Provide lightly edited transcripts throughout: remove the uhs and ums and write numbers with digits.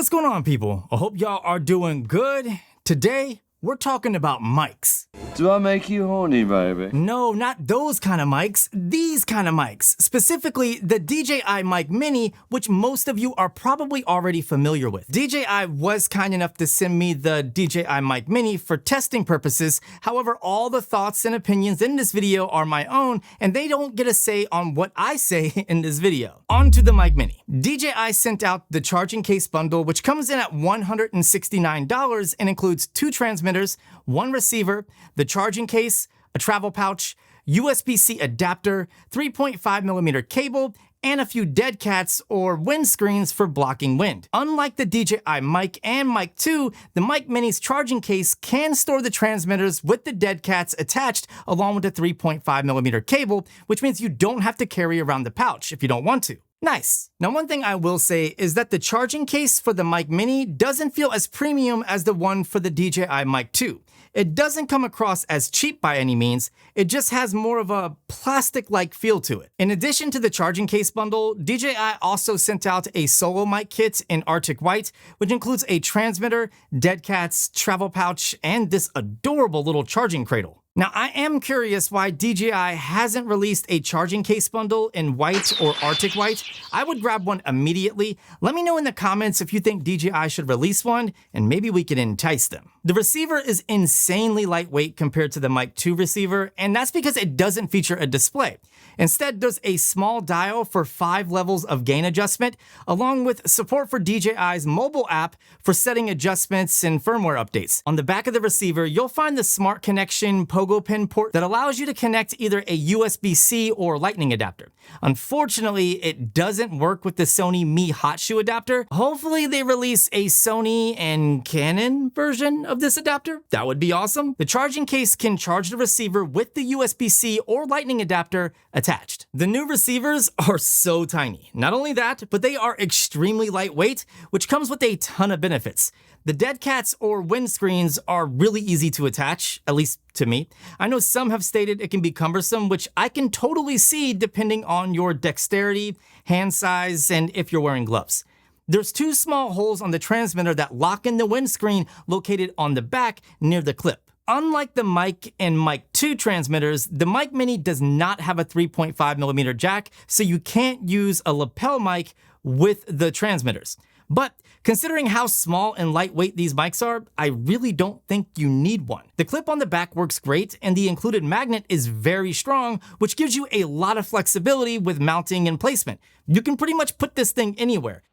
What's going on, people? I hope y'all are doing good. Today, we're talking about mics. Do I make you horny, baby? No, not those kind of mics, these kind of mics. Specifically, the DJI Mic Mini, which most of you are probably already familiar with. DJI was kind enough to send me the DJI Mic Mini for testing purposes. However, all the thoughts and opinions in this video are my own, and they don't get a say on what I say in this video. On to the Mic Mini. DJI sent out the charging case bundle, which comes in at $169 and includes 2 transmitters, 1 receiver, the charging case, a travel pouch, USB-C adapter, 3.5mm cable, and a few dead cats or wind screens for blocking wind. Unlike the DJI Mic and Mic 2, the Mic Mini's charging case can store the transmitters with the dead cats attached along with the 3.5mm cable, which means you don't have to carry around the pouch if you don't want to. Nice. Now, one thing I will say is that the charging case for the Mic Mini doesn't feel as premium as the one for the DJI Mic 2. It doesn't come across as cheap by any means, it just has more of a plastic-like feel to it. In addition to the charging case bundle, DJI also sent out a solo mic kit in Arctic White, which includes a transmitter, dead cats, travel pouch, and this adorable little charging cradle. Now, I am curious why DJI hasn't released a charging case bundle in white or Arctic White. I would grab one immediately. Let me know in the comments if you think DJI should release one, and maybe we can entice them. The receiver is insanely lightweight compared to the Mic 2 receiver, and that's because it doesn't feature a display. Instead, there's a small dial for 5 levels of gain adjustment, along with support for DJI's mobile app for setting adjustments and firmware updates. On the back of the receiver, you'll find the Smart Connection Pogo Pin port that allows you to connect either a USB-C or Lightning adapter. Unfortunately, it doesn't work with the Sony Mi Hot Shoe adapter. Hopefully, they release a Sony and Canon version of this adapter. That would be awesome. The charging case can charge the receiver with the USB-C or Lightning adapter attached. The new receivers are so tiny. Not only that, but they are extremely lightweight, which comes with a ton of benefits. The dead cats or wind screens are really easy to attach, at least to me. I know some have stated it can be cumbersome, which I can totally see depending on your dexterity, hand size, and if you're wearing gloves. There's 2 small holes on the transmitter that lock in the windscreen located on the back near the clip. Unlike the Mic and Mic 2 transmitters, the Mic Mini does not have a 3.5mm jack, so you can't use a lapel mic with the transmitters. But considering how small and lightweight these mics are, I really don't think you need one. The clip on the back works great, and the included magnet is very strong, which gives you a lot of flexibility with mounting and placement. You can pretty much put this thing anywhere.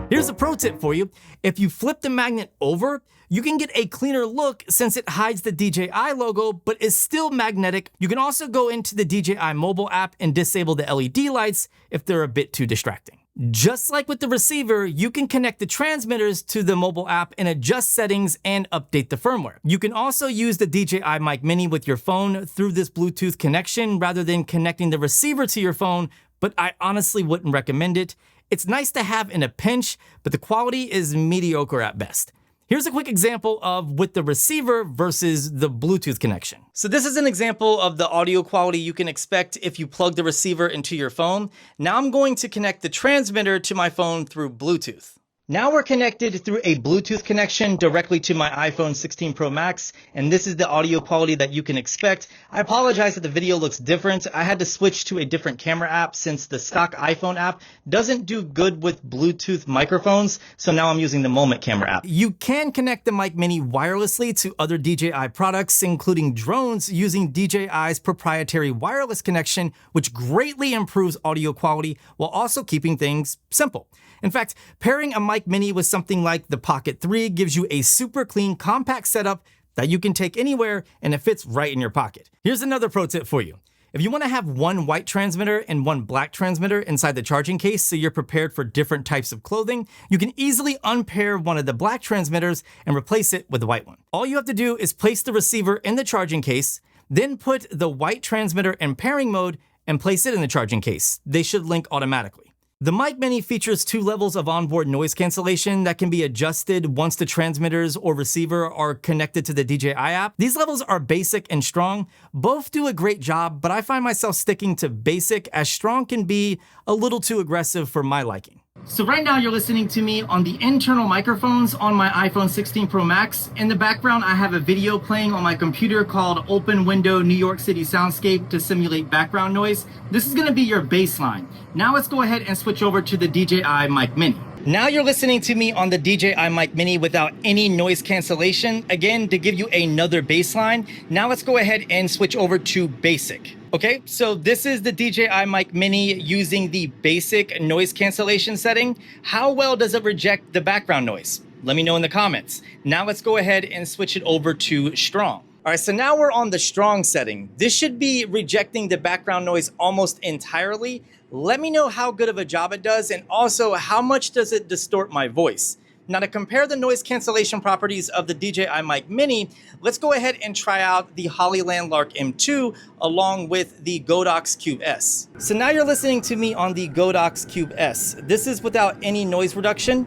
Here's a pro tip for you. If you flip the magnet over, you can get a cleaner look since it hides the DJI logo, but is still magnetic. You can also go into the DJI mobile app and disable the LED lights if they're a bit too distracting. Just like with the receiver, you can connect the transmitters to the mobile app and adjust settings and update the firmware. You can also use the DJI Mic Mini with your phone through this Bluetooth connection rather than connecting the receiver to your phone, but I honestly wouldn't recommend it. It's nice to have in a pinch, but the quality is mediocre at best. Here's a quick example of with the receiver versus the Bluetooth connection. So this is an example of the audio quality you can expect if you plug the receiver into your phone. Now I'm going to connect the transmitter to my phone through Bluetooth. Now we're connected through a Bluetooth connection directly to my iPhone 16 Pro Max, and this is the audio quality that you can expect. I apologize that the video looks different. I had to switch to a different camera app since the stock iPhone app doesn't do good with Bluetooth microphones, so now I'm using the Moment camera app. You can connect the Mic Mini wirelessly to other DJI products, including drones, using DJI's proprietary wireless connection, which greatly improves audio quality while also keeping things simple. In fact, pairing a Mic Mini with something like the Pocket 3 gives you a super clean, compact setup that you can take anywhere and it fits right in your pocket. Here's another pro tip for you. If you want to have one white transmitter and one black transmitter inside the charging case so you're prepared for different types of clothing, you can easily unpair one of the black transmitters and replace it with the white one. All you have to do is place the receiver in the charging case, then put the white transmitter in pairing mode and place it in the charging case. They should link automatically. The Mic Mini features 2 levels of onboard noise cancellation that can be adjusted once the transmitters or receiver are connected to the DJI app. These levels are basic and strong. Both do a great job, but I find myself sticking to basic as strong can be a little too aggressive for my liking. So right now you're listening to me on the internal microphones on my iPhone 16 Pro Max. In the background, I have a video playing on my computer called Open Window New York City Soundscape to simulate background noise. This is gonna be your baseline. Now let's go ahead and switch over to the DJI Mic Mini. Now you're listening to me on the DJI Mic Mini without any noise cancellation. Again, to give you another baseline. Now let's go ahead and switch over to basic. Okay, so this is the DJI Mic Mini using the basic noise cancellation setting. How well does it reject the background noise? Let me know in the comments. Now let's go ahead and switch it over to strong. All right, so now we're on the strong setting. This should be rejecting the background noise almost entirely. Let me know how good of a job it does, and also how much does it distort my voice. Now, to compare the noise cancellation properties of the DJI Mic Mini, let's go ahead and try out the Hollyland Lark M2 along with the Godox Cube S. So now you're listening to me on the Godox Cube S. This is without any noise reduction,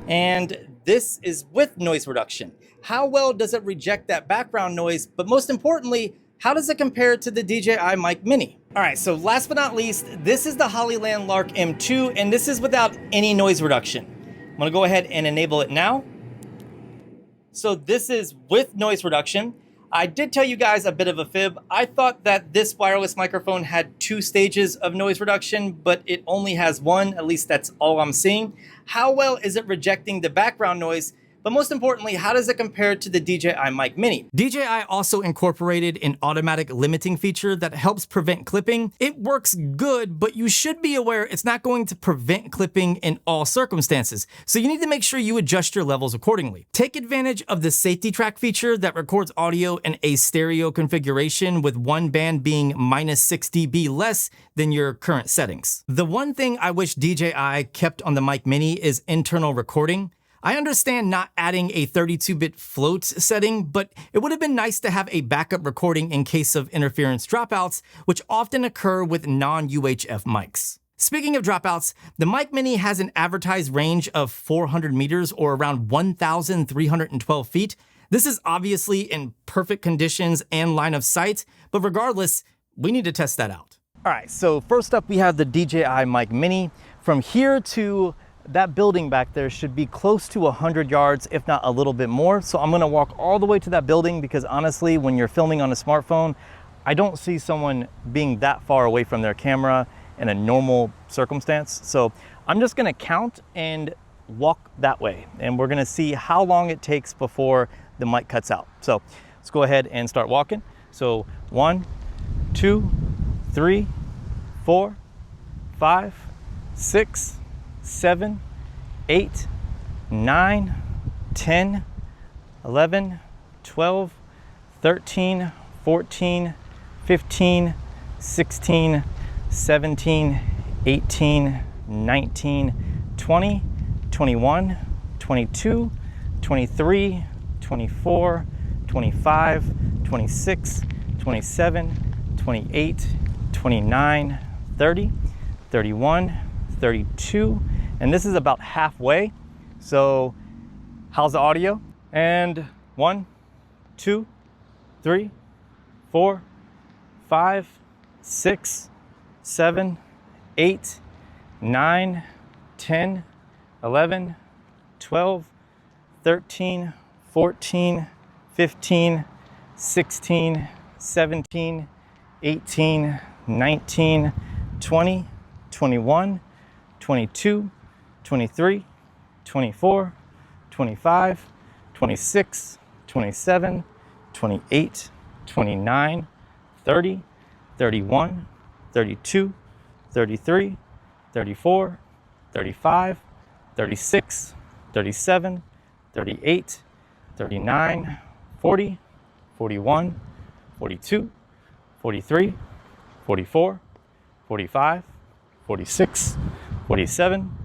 and this is with noise reduction. How well does it reject that background noise? But most importantly, how does it compare to the DJI Mic Mini? All right, so last but not least, this is the Hollyland Lark M2, and this is without any noise reduction. I'm gonna go ahead and enable it now. So this is with noise reduction. I did tell you guys a bit of a fib. I thought that this wireless microphone had 2 stages of noise reduction, but it only has 1, at least that's all I'm seeing. How well is it rejecting the background noise? But most importantly, how does it compare to the DJI Mic Mini? DJI also incorporated an automatic limiting feature that helps prevent clipping. It works good, but you should be aware it's not going to prevent clipping in all circumstances. So you need to make sure you adjust your levels accordingly. Take advantage of the safety track feature that records audio in a stereo configuration with one band being -6 dB less than your current settings. The one thing I wish DJI kept on the Mic Mini is internal recording. I understand not adding a 32-bit float setting, but it would have been nice to have a backup recording in case of interference dropouts, which often occur with non-UHF mics. Speaking of dropouts, the Mic Mini has an advertised range of 400 meters or around 1,312 feet. This is obviously in perfect conditions and line of sight, but regardless, we need to test that out. All right, so first up we have the DJI Mic Mini. From here to that building back there should be close to 100 yards, if not a little bit more. So I'm gonna walk all the way to that building because honestly, when you're filming on a smartphone, I don't see someone being that far away from their camera in a normal circumstance. So I'm just gonna count and walk that way. And we're gonna see how long it takes before the mic cuts out. So let's go ahead and start walking. So 1, 2, 3, 4, 5, 6, 7, 8, 9, 10, 11, 12, 13, 14, 15, 16, 17, 18, 19, 20, 21, 22, 23, 24, 25, 26, 27, 28, 29, 30, 31, 32, and this is about halfway. So how's the audio? And 1, 2, 3, 4, 5, 6, 7, 8, 9, 10, 11, 12, 13, 14, 15, 16, 17, 18, 19, 20, 21, 22, 23, 24, 25, 26, 27, 28, 29, 30, 31, 32, 33, 34, 35, 36, 37, 38, 39, 40, 41, 42, 43, 44, 45, 46, 47,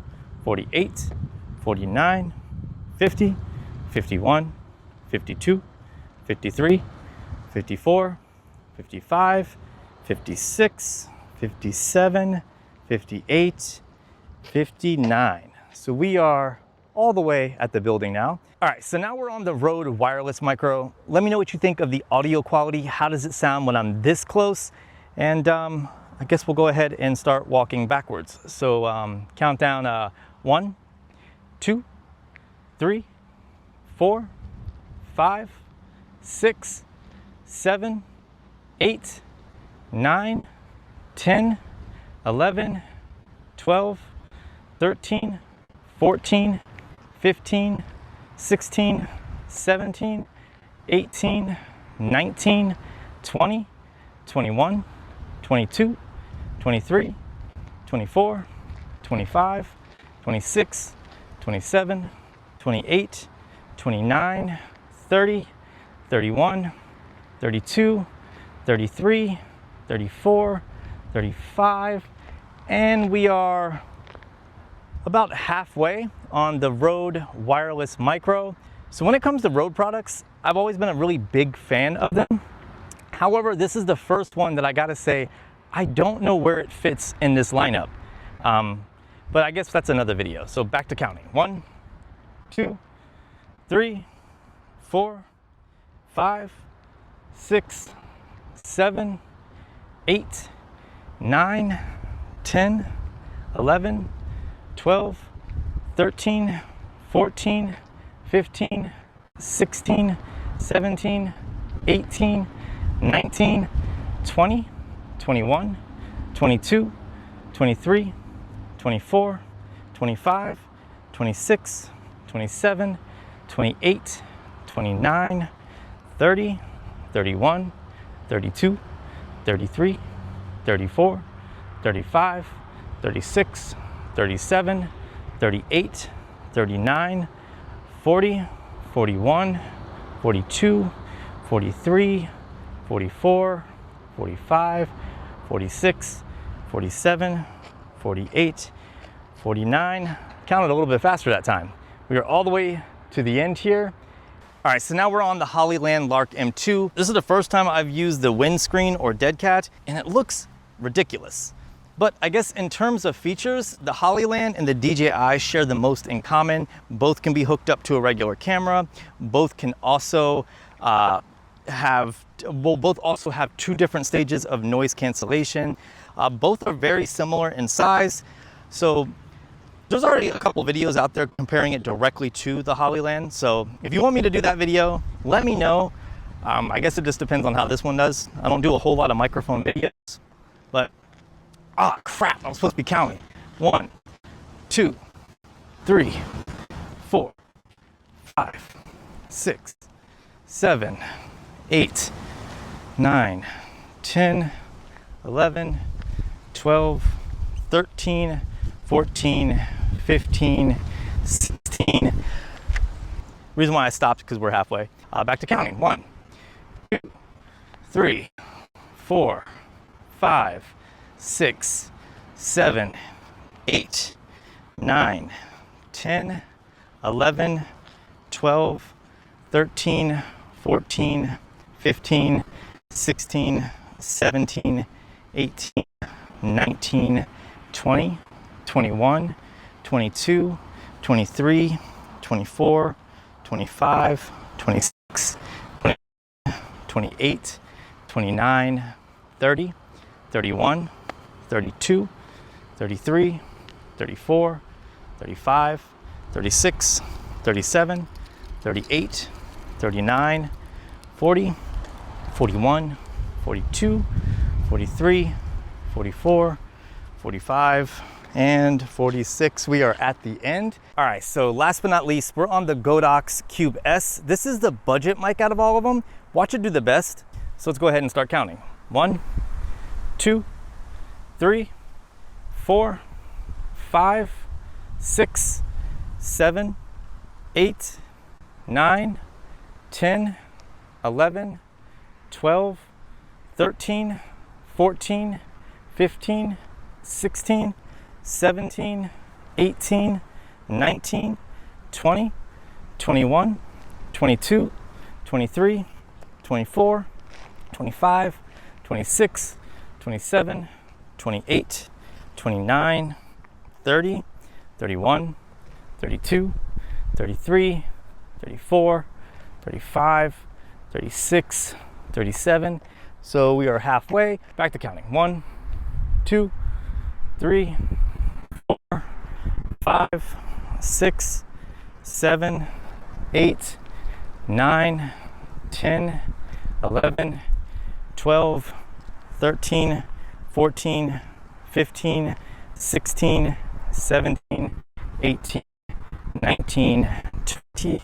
48, 49, 50, 51, 52, 53, 54, 55, 56, 57, 58, 59. So we are all the way at the building now. All right, so now we're on the Rode Wireless Micro. Let me know what you think of the audio quality. How does it sound when I'm this close? And I guess we'll go ahead and start walking backwards. So countdown 1, 2, 3, 4, 5, 6, 7, 8, 9, 10, 11, 12, 13, 14, 15, 16, 17, 18, 19, 20, 21, 22, 23, 24, 25, 26, 27, 28, 29, 30, 31, 32, 33, 34, 35, and we are about halfway on the Rode Wireless Micro. So when it comes to Rode products, I've always been a really big fan of them. However, this is the first one that I gotta say, I don't know where it fits in this lineup. But I guess that's another video. So back to counting. 1, 2, 3, 4, 5, 6, 7, 8, 9, 10, 11, 12, 13, 14, 15, 16, 17, 18, 19, 20, 21, 22, 23, 24, 25, 26, 27, 28, 29, 30, 31, 32, 33, 34, 35, 36, 37, 38, 39, 40, 41, 42, 43, 44, 45, 46, 47, 48, 49. Counted a little bit faster that time. We are all the way to the end here. All right, so now we're on the Hollyland Lark M2. This is the first time I've used the windscreen or dead cat, and it looks ridiculous. But I guess in terms of features, the Hollyland and the DJI share the most in common. Both can be hooked up to a regular camera. Both can also both also have 2 different stages of noise cancellation. Both are very similar in size. So there's already a couple videos out there comparing it directly to the Hollyland. So if you want me to do that video, let me know. I guess it just depends on how this one does. I don't do a whole lot of microphone videos, but crap, I'm supposed to be counting. 1, 2, 3, 4, 5, 6, 7, 8, 9, 10, 11, 12, 13, 14, 15, 16. Reason why I stopped because we're halfway. Back to counting. 1, 2, 3, 4, 5, 6, 7, 8, 9, 10, 11, 12, 13, 14, 15, 16, 17, 18, 19, 20, 21, 22, 23, 24, 25, 26, 28, 29, 30, 31, 32, 33, 34, 35, 36, 37, 38, 39, 40, 41, 42, 43, 44, 45, and 46. We are at the end. All right, so last but not least, we're on the Godox Cube S. This is the budget mic out of all of them. Watch it do the best. So let's go ahead and start counting. 1, 2, 3, 4, 5, 6, 7, 8, 9, 10, 11, 12, 13, 14, 15, 16, 17, 18, 19, 20, 21, 22, 23, 24, 25, 26, 27, 28, 29, 30, 31, 32, 33, 34, 35, 36, 37. So we are halfway. Back to counting. 1, 2, 3, 4, 5, 6, 7, 8, 9, 10, 11, 12, 13, 14, 15, 16, 17, 18, 19, 20,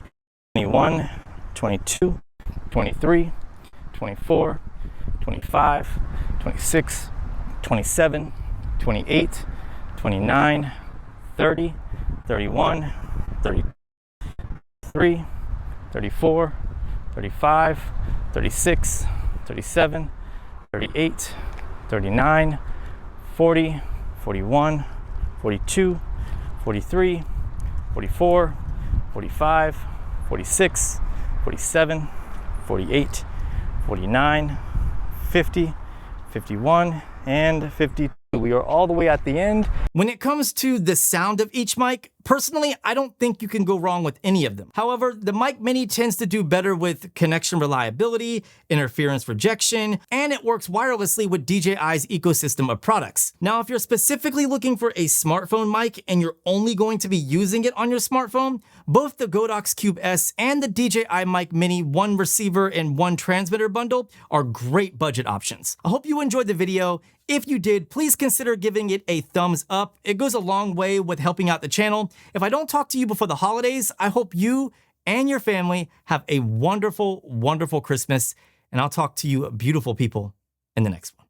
21, 22, 23, 24, 25, 26, 27, 28, 29, 30, 31, 33, 34, 35, 36, 37, 38, 39, 40, 41, 42, 43, 44, 45, 46, 47, 48, 49, 50, 51, and 52. We are all the way at the end. When it comes to the sound of each mic, personally, I don't think you can go wrong with any of them. However, the Mic Mini tends to do better with connection reliability, interference rejection, and it works wirelessly with DJI's ecosystem of products. Now, if you're specifically looking for a smartphone mic and you're only going to be using it on your smartphone, both the Godox Cube S and the DJI Mic Mini 1 receiver and 1 transmitter bundle are great budget options. I hope you enjoyed the video. If you did, please consider giving it a thumbs up. It goes a long way with helping out the channel. If I don't talk to you before the holidays, I hope you and your family have a wonderful, wonderful Christmas, and I'll talk to you beautiful people in the next one.